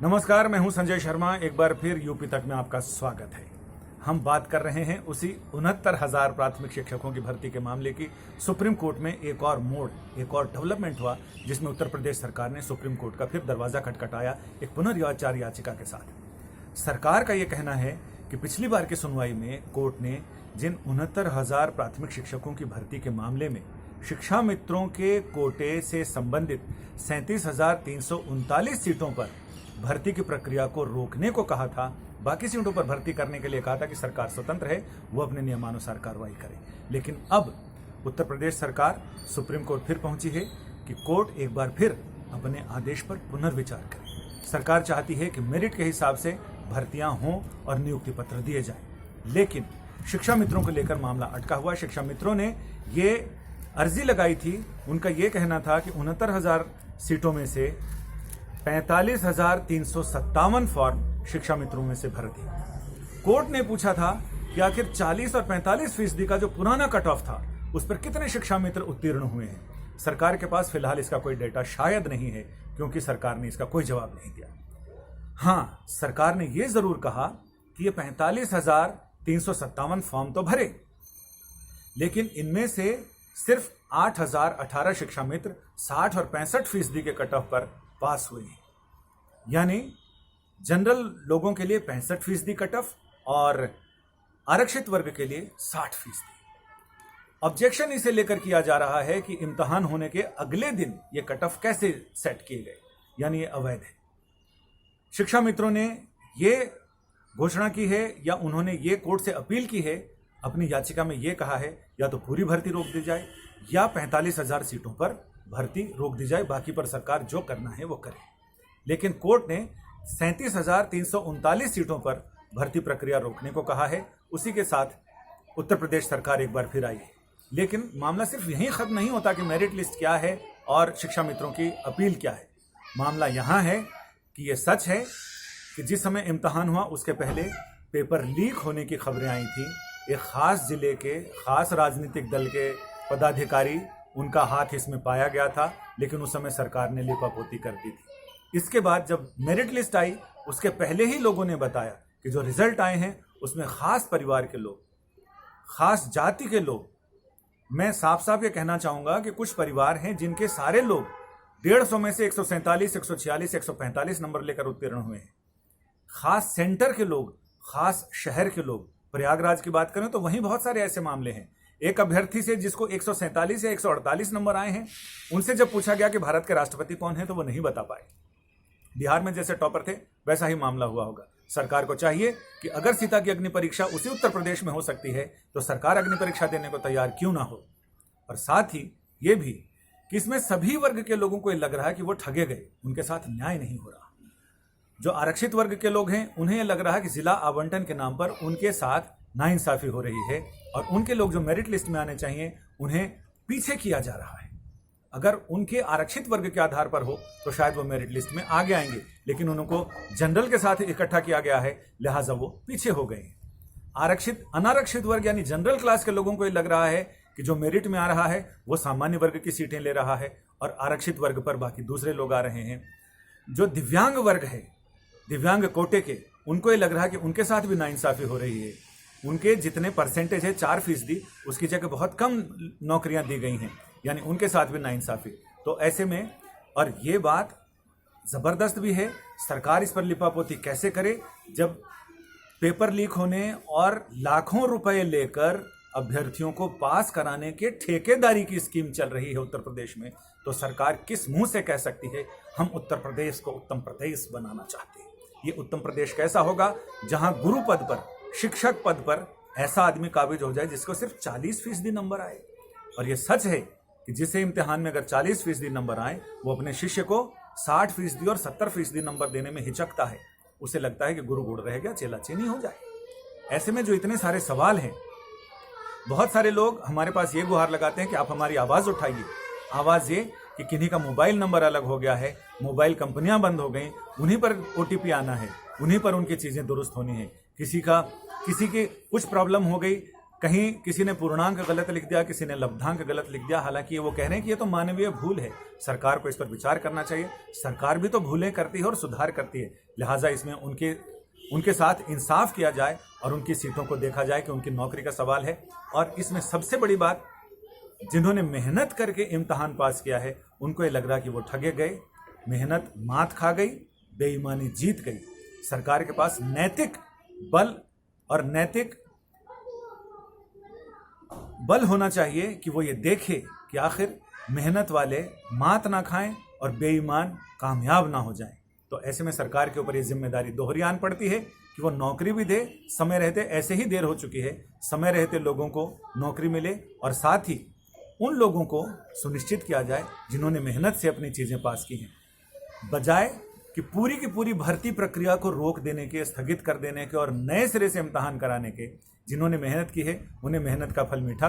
नमस्कार, मैं हूं संजय शर्मा। एक बार फिर यूपी तक में आपका स्वागत है। हम बात कर रहे हैं उसी 69,000 प्राथमिक शिक्षकों की भर्ती के मामले की। सुप्रीम कोर्ट में एक और मोड़, एक और डेवलपमेंट हुआ, जिसमें उत्तर प्रदेश सरकार ने सुप्रीम कोर्ट का फिर दरवाजा खटखटाया एक पुनर्विचार याचिका के साथ। सरकार का यह कहना है कि पिछली बार की सुनवाई में कोर्ट ने जिन 69,000 प्राथमिक शिक्षकों की भर्ती के मामले में शिक्षा मित्रों के कोटे से संबंधित 37,339 सीटों पर भर्ती की प्रक्रिया को रोकने को कहा था, बाकी सीटों पर भर्ती करने के लिए कहा था कि सरकार स्वतंत्र है, वो अपने नियमानुसार कार्रवाई करे। लेकिन अब उत्तर प्रदेश सरकार सुप्रीम कोर्ट फिर पहुंची है कि कोर्ट एक बार फिर अपने आदेश पर पुनर्विचार करे। सरकार चाहती है कि मेरिट के हिसाब से भर्तियां हों और नियुक्ति पत्र दिए जाएं। लेकिन शिक्षा मित्रों को लेकर मामला अटका हुआ। शिक्षा मित्रों ने ये अर्जी लगाई थी। उनका ये कहना था कि 69,000 सीटों में से 45,357 फॉर्म शिक्षा मित्रों में से भर दिए। कोर्ट ने पूछा था कि आखिर 40 और 45% का जो पुराना कट ऑफ था, उस पर कितने शिक्षा मित्र उत्तीर्ण हुए हैं। सरकार के पास फिलहाल इसका कोई डेटा शायद नहीं है, क्योंकि सरकार ने इसका कोई जवाब नहीं दिया। हाँ, सरकार ने यह जरूर कहा कि ये 45,357 फॉर्म तो भरे, लेकिन इनमें से सिर्फ 8,018 शिक्षा मित्र 60 और 65% के कट ऑफ पर पास हुए हैं। यानी जनरल लोगों के लिए 65% कट ऑफ और आरक्षित वर्ग के लिए 60%। ऑब्जेक्शन इसे लेकर किया जा रहा है कि इम्तिहान होने के अगले दिन ये कट ऑफ कैसे सेट किए गए, यानी ये अवैध है। शिक्षा मित्रों ने ये घोषणा की है या उन्होंने ये कोर्ट से अपील की है, अपनी याचिका में ये कहा है या तो पूरी भर्ती रोक दी जाए या 45,000 सीटों पर भर्ती रोक दी जाए, बाकी पर सरकार जो करना है वो करे। लेकिन कोर्ट ने 37,339 सीटों पर भर्ती प्रक्रिया रोकने को कहा है। उसी के साथ उत्तर प्रदेश सरकार एक बार फिर आई है। लेकिन मामला सिर्फ यहीं खत्म नहीं होता कि मेरिट लिस्ट क्या है और शिक्षा मित्रों की अपील क्या है। मामला यहाँ है कि ये सच है कि जिस समय इम्तिहान हुआ उसके पहले पेपर लीक होने की खबरें आई थी। एक खास जिले के खास राजनीतिक दल के पदाधिकारी, उनका हाथ इसमें पाया गया था, लेकिन उस समय सरकार ने लिपापोती कर दी थी। इसके बाद जब मेरिट लिस्ट आई, उसके पहले ही लोगों ने बताया कि जो रिजल्ट आए हैं उसमें खास परिवार के लोग, खास जाति के लोग, मैं साफ साफ ये कहना चाहूंगा कि कुछ परिवार हैं जिनके सारे लोग 150 में से 147, 146, 145 नंबर लेकर उत्तीर्ण हुए हैं। खास सेंटर के लोग, खास शहर के लोग। प्रयागराज की बात करें तो वहीं बहुत सारे ऐसे मामले हैं। एक अभ्यर्थी से जिसको 147 या 148 नंबर आए हैं, उनसे जब पूछा गया कि भारत के राष्ट्रपति कौन है तो वो नहीं बता पाए। बिहार में जैसे टॉपर थे वैसा ही मामला हुआ होगा। सरकार को चाहिए कि अगर सीता की अग्नि परीक्षा उसी उत्तर प्रदेश में हो सकती है तो सरकार अग्नि परीक्षा देने को तैयार क्यों ना हो। और साथ ही ये भी कि इसमें सभी वर्ग के लोगों को लग रहा है कि वो ठगे गए, उनके साथ न्याय नहीं हो रहा। जो आरक्षित वर्ग के लोग हैं उन्हें लग रहा है कि जिला आवंटन के नाम पर उनके साथ नाइंसाफी हो रही है और उनके लोग जो मेरिट लिस्ट में आने चाहिए उन्हें पीछे किया जा रहा है। अगर उनके आरक्षित वर्ग के आधार पर हो तो शायद वो मेरिट लिस्ट में आगे आएंगे, लेकिन उनको जनरल के साथ इकट्ठा किया गया है, लिहाजा वो पीछे हो गए। आरक्षित अनारक्षित वर्ग यानी जनरल क्लास के लोगों को ये लग रहा है कि जो मेरिट में आ रहा है वो सामान्य वर्ग की सीटें ले रहा है और आरक्षित वर्ग पर बाकी दूसरे लोग आ रहे हैं। जो दिव्यांग वर्ग है, दिव्यांग कोटे के, उनको ये लग रहा है कि उनके साथ भी नाइंसाफी हो रही है। उनके जितने परसेंटेज है 4%, उसकी जगह बहुत कम नौकरियां दी गई हैं, यानी उनके साथ भी नाइंसाफी। तो ऐसे में, और ये बात जबरदस्त भी है, सरकार इस पर लिपापोती कैसे करे जब पेपर लीक होने और लाखों रुपए लेकर अभ्यर्थियों को पास कराने के ठेकेदारी की स्कीम चल रही है उत्तर प्रदेश में। तो सरकार किस मुंह से कह सकती है हम उत्तर प्रदेश को उत्तम प्रदेश बनाना चाहते हैं। ये उत्तम प्रदेश कैसा होगा जहां गुरु पद पर, शिक्षक पद पर ऐसा आदमी काबिज हो जाए जिसको सिर्फ 40% नंबर आए। और ये सच है कि जिसे इम्तिहान में अगर 40% नंबर आए, वो अपने शिष्य को 60% और 70% नंबर देने में हिचकता है। उसे लगता है कि गुरु गुड़ रह गया, चेला चेनी हो जाए। ऐसे में जो इतने सारे सवाल हैं, बहुत सारे लोग हमारे पास ये गुहार लगाते हैं कि आप हमारी आवाज उठाइए। आवाज ये कि किन्हीं का मोबाइल नंबर अलग हो गया है, मोबाइल कंपनियां बंद हो गई, उन्हीं पर OTP आना है, उन्हीं पर उनकी चीजें दुरुस्त होनी है। किसी की कुछ प्रॉब्लम हो गई, कहीं किसी ने पूर्णांक गलत लिख दिया, किसी ने लब्धांक गलत लिख दिया। हालांकि वो कह रहे हैं कि ये तो मानवीय भूल है, सरकार को इस पर विचार करना चाहिए। सरकार भी तो भूलें करती है और सुधार करती है, लिहाजा इसमें उनके साथ इंसाफ किया जाए और उनकी सीटों को देखा जाए कि उनकी नौकरी का सवाल है। और इसमें सबसे बड़ी बात, जिन्होंने मेहनत करके इम्तहान पास किया है उनको ये लग रहा कि वो ठगे गए, मेहनत मात खा गई, बेईमानी जीत गई। सरकार के पास नैतिक बल होना चाहिए कि वो ये देखे कि आखिर मेहनत वाले मात ना खाएं और बेईमान कामयाब ना हो जाएं। तो ऐसे में सरकार के ऊपर ये जिम्मेदारी दोहरी आन पड़ती है कि वो नौकरी भी दे समय रहते। ऐसे ही देर हो चुकी है, समय रहते लोगों को नौकरी मिले और साथ ही उन लोगों को सुनिश्चित किया जाए जिन्होंने मेहनत से अपनी चीज़ें पास की हैं, बजाय कि पूरी की पूरी भर्ती प्रक्रिया को रोक देने के, स्थगित कर देने के और नए सिरे से इम्तहान कराने के। जिन्होंने मेहनत की है उन्हें मेहनत का फल मीठा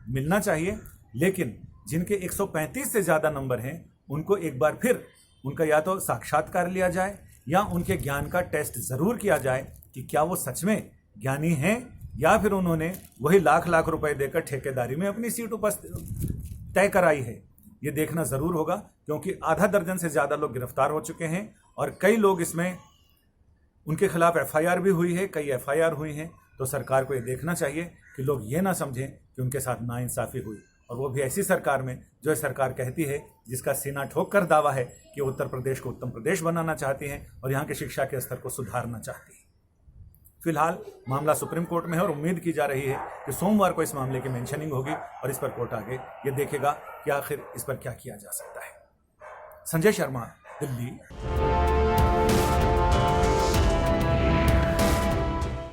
मिलना चाहिए, लेकिन जिनके 135 से ज़्यादा नंबर हैं उनको एक बार फिर उनका या तो साक्षात्कार लिया जाए या उनके ज्ञान का टेस्ट ज़रूर किया जाए कि क्या वो सच में ज्ञानी हैं या फिर उन्होंने वही लाख लाख रुपए देकर ठेकेदारी में अपनी सीट तय कराई है। ये देखना ज़रूर होगा, क्योंकि आधा दर्जन से ज़्यादा लोग गिरफ्तार हो चुके हैं और कई लोग इसमें, उनके खिलाफ FIR भी हुई है, कई FIR हुई हैं। तो सरकार को ये देखना चाहिए कि लोग ये ना समझें कि उनके साथ नाइंसाफ़ी हुई, और वो भी ऐसी सरकार में जो सरकार कहती है, जिसका सीना ठोक कर दावा है कि उत्तर प्रदेश को उत्तम प्रदेश बनाना चाहती हैं और यहाँ के शिक्षा के स्तर को सुधारना चाहती है। फिलहाल मामला सुप्रीम कोर्ट में है और उम्मीद की जा रही है कि सोमवार को इस मामले की मेंशनिंग होगी और इस पर कोर्ट आगे ये देखेगा कि आखिर इस पर क्या किया जा सकता है। संजय शर्मा, दिल्ली।